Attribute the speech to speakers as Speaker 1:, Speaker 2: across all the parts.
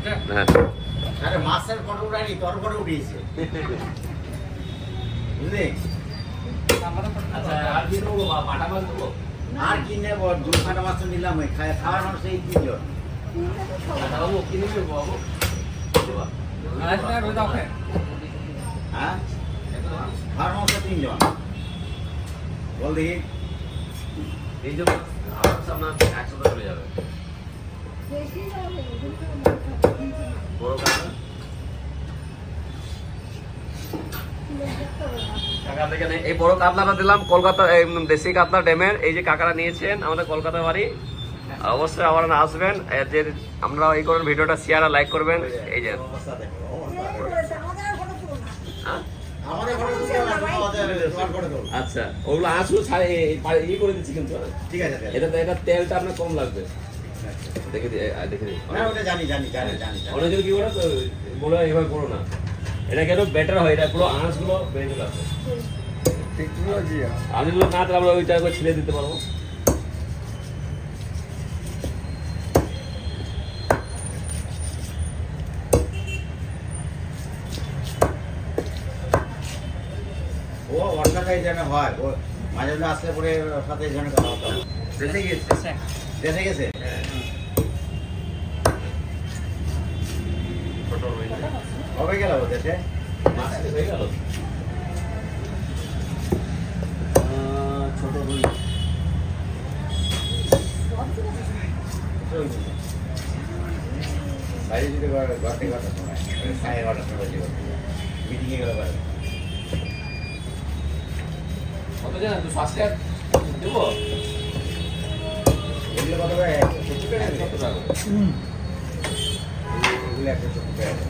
Speaker 1: হ্যাঁ
Speaker 2: আরে মাছের ফটো উঠাইনি, তোর ফটো উঠিয়েছে বুঝলি?
Speaker 1: আচ্ছা আর কি দেবো বা পাটা মাছ দেবো
Speaker 2: আর কি নেবো? 2 মাছ তো নিলাম, ওই খাওয়ার মানুষ এই 3 জন।
Speaker 1: আচ্ছা বাবু কি নেবে বাবু
Speaker 2: হ্যাঁ, খাওয়ার মানুষ 3 জন। বল দেখি।
Speaker 1: এই যে আমার সামনে 100 টাকা চলে যাবে বড় কাটা কাকা দেখেন এই বড় কাতলাটা দিলাম কলকাতা একদম দেশি কাতলা ড্যামের। এই যে কাকারা নিয়েছেন আমাদের কলকাতা বাড়ি, অবশ্যই আবার আসবেন। যে আমরা এই করেন ভিডিওটা শেয়ার আর লাইক করবেন। এই যে
Speaker 2: অবস্থা দেখো, অবস্থা দেখো।
Speaker 1: হ্যাঁ?
Speaker 2: আমাদের ফটো তুলতে হবে না, তোমার ফটো তুল।
Speaker 1: আচ্ছা ওগুলো আসলো ইয়ে করে দিচ্ছি কিন্তু
Speaker 2: ঠিক আছে, ঠিক আছে।
Speaker 1: এটা তেলটা আপনার কম লাগবে দেখে দেখে দিই
Speaker 2: না, ওটা জানি।
Speaker 1: অনেকজন কি করে বলে এভাবে করো না, এটা কেন বেটার হয়, এটা পুরো আঁশগুলো বেড়ে চলে আসে।
Speaker 3: টেকনোলজি
Speaker 1: আমি যদি না তাহলে আমরা ওইটা করে ছিঁড়ে দিতে পারবো।
Speaker 2: ও অন্যটাই যেন হয়, ও মাঝে মাঝে আসলে পরে ওর সাথে যেন কথা হতো।
Speaker 1: দেখে গিয়েছে
Speaker 2: দেশে গেছে?
Speaker 1: ছোট রুই না।
Speaker 2: কবে গেল ও দেশে?
Speaker 1: মাছ হয়ে গেল ছোট রুই
Speaker 2: বাইরে যদি ঘর থেকে ঘরটার সময় 11:30 সময় মিটিংয়ে গেল বাইরে।
Speaker 1: কত জানেন তো ফার্স্ট টাইম দেবো
Speaker 2: এগুলো কত করে? 170 টাকা?
Speaker 1: 170 টাকা
Speaker 2: এগুলো 170 টাকা।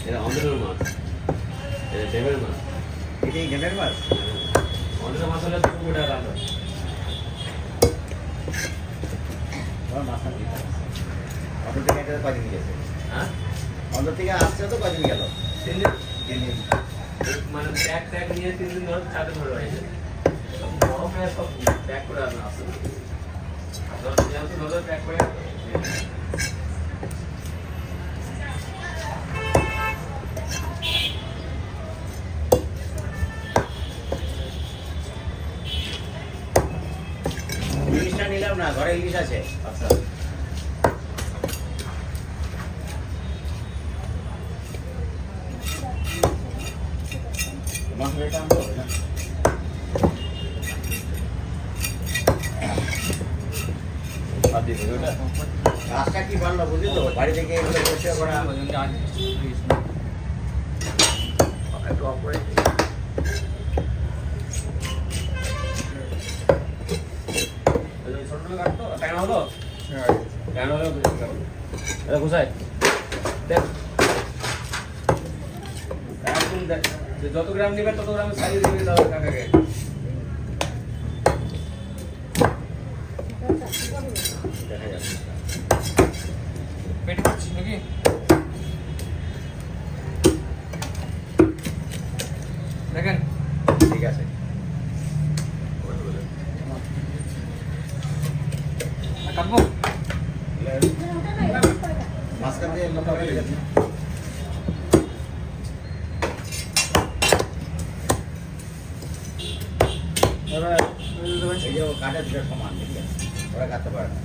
Speaker 1: এটা অন্ধ্রের মাছ, এটা ডেমের মাছ।
Speaker 2: এটাই গেমের মাছ?
Speaker 1: অন্ধ্রের মাছ হলে 2 টাকা দাম।
Speaker 2: আমার মাথা ঠিক আছে। অন্তর থেকে এটা কদিন গেছে?
Speaker 1: হ্যাঁ
Speaker 2: অন্তর থেকে আসছে তো কদিন গেল?
Speaker 1: 3 দিন
Speaker 2: 3 দিন।
Speaker 1: মানে ট্যাগ নিয়ে 3 দিন ধরে 4 দিন ধরে রয়েছে। বড় মেয়ে সব ট্যাগ করে আনা আছে। যেহেতু নজর ট্যাগ করে
Speaker 2: ইলিশটা নিলাম না, ঘরে ইলিশ আছে।
Speaker 1: আচ্ছা
Speaker 2: মাছ রেটটা আনবো না?
Speaker 1: বাদ দিয়ে দেবে ওটা।
Speaker 2: গাছটা কি বাড়লো বুঝলি তো? বাড়ি থেকে এগুলো পরিষ্কার করা।
Speaker 1: একটু অফ করে ছোট কাটতো টাইম হলো টাইম হলো এটা কোথায় দেখ একদম দেখ যত গ্রাম নেবে তত গ্রাম সাইজ দিয়ে দাও কাকাকে। দেখা যাচ্ছে
Speaker 3: পেট করছিস নাকি? দেখেন
Speaker 2: ঠিক আছে।
Speaker 3: কাটবো।
Speaker 2: মাঝখান দিয়ে লম্বা হয়ে গেছে।
Speaker 3: এবার
Speaker 2: এই যে ও কাঠের দুটো সমান, ঠিক আছে? ওরা কাটতে পারে না।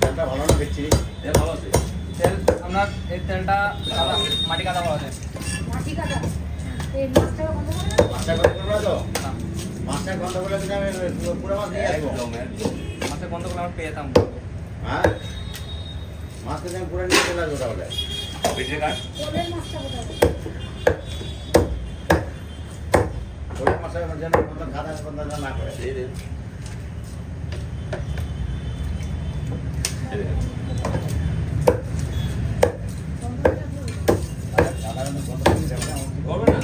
Speaker 2: তেলটা ভালো না দেখছি?
Speaker 1: ভালো আছে
Speaker 3: তেল আপনার এই তেলটা কাদা মাটি কাদা পাওয়া যায়।
Speaker 2: মাছটা গন্ধ করবে না তো? মাছটা গন্ধ করলে কিন্তু আমি পুরো মাছ নিয়ে আসবো।
Speaker 3: মাছের গন্ধ করে আমরা পেয়ে যেতাম।
Speaker 2: হ্যাঁ, মাছ কিন্তু আমি পুরো নিয়ে চলে আসবো তাহলে।
Speaker 1: বেঁচে কাট
Speaker 2: ওই মাছের যেন কোনো খাদা গন্ধ না করে।
Speaker 1: দিয়ে দিন
Speaker 2: সাধারণত গন্ধ করে যাবে না।
Speaker 1: করবে না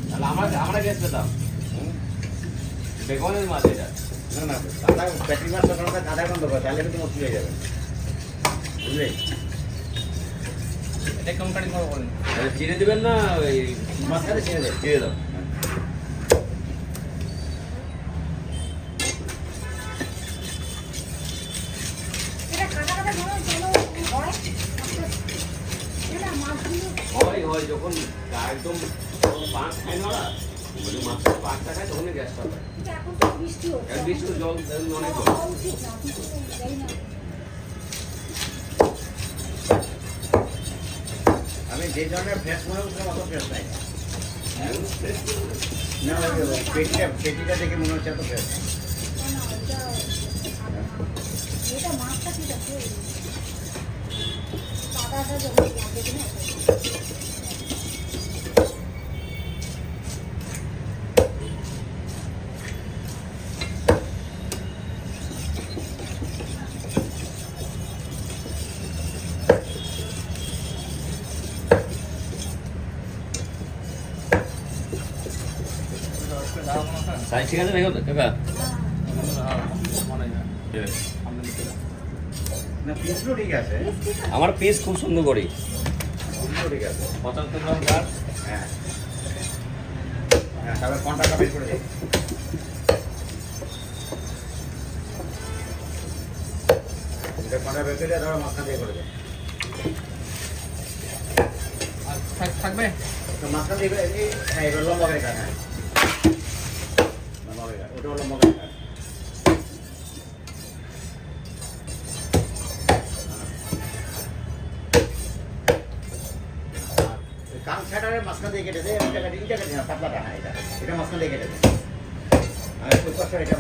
Speaker 1: তাহলে আমরা গ্যাস পেতাম। বেগুনের মাছ এটা।
Speaker 2: না না কাদা পেটি মাছ সাধারণত কাদা গন্ধ করে তাহলে কিন্তু মুশকিল হয়ে যাবে বুঝলি
Speaker 3: এটা কোন কাটি করবো বলেন
Speaker 1: তাহলে চিড়ে দিবেন না ওই
Speaker 2: মাঝখানে ছেড়ে দে
Speaker 1: চিড়ে দাও। হয় যখন একদম পাঁচ খায় না ওরা, মানে মাছের পাঁচটা খায় তখনই গ্যাসটা হয়। আর বৃষ্টির জল অনেক জল।
Speaker 2: আমি যে ধরনের ফ্রেশ মনে হচ্ছে অত ফ্রেশ নাই না ওই পেটিটা দেখে মনে হচ্ছে এত ফ্রেশ
Speaker 4: মাছটা ঠিক আছে কাদাটা যখন লাগে কিনা
Speaker 1: সাইজ ঠিক আছে দেখো কাকা?
Speaker 2: না পিসগুলো ঠিক আছে
Speaker 1: আমার পিস খুব সুন্দর করি,
Speaker 2: পিসগুলো ঠিক আছে
Speaker 1: 75 গ্রাম গাছ।
Speaker 2: হ্যাঁ হ্যাঁ তারপর কন্টাক্টটা বের করে দিই এটা কন্টাক্ট বের করে দিয়ে ধরো মাঝখান দিয়ে করে দেয়
Speaker 3: থাকবে
Speaker 2: তো মাঝখান দিয়ে হ্যাঁ এবার লম্বা করে কাট হ্যাঁ লম্বা করে কাট ওটা লম্বা করে কাট কান ছাড়ারে মাঝখান দিয়ে কেটে দে এটা কেটে না পাতলাটা হ্যাঁ এটা মাঝখান দিয়ে কেটে দে আর ওই পাশে এটা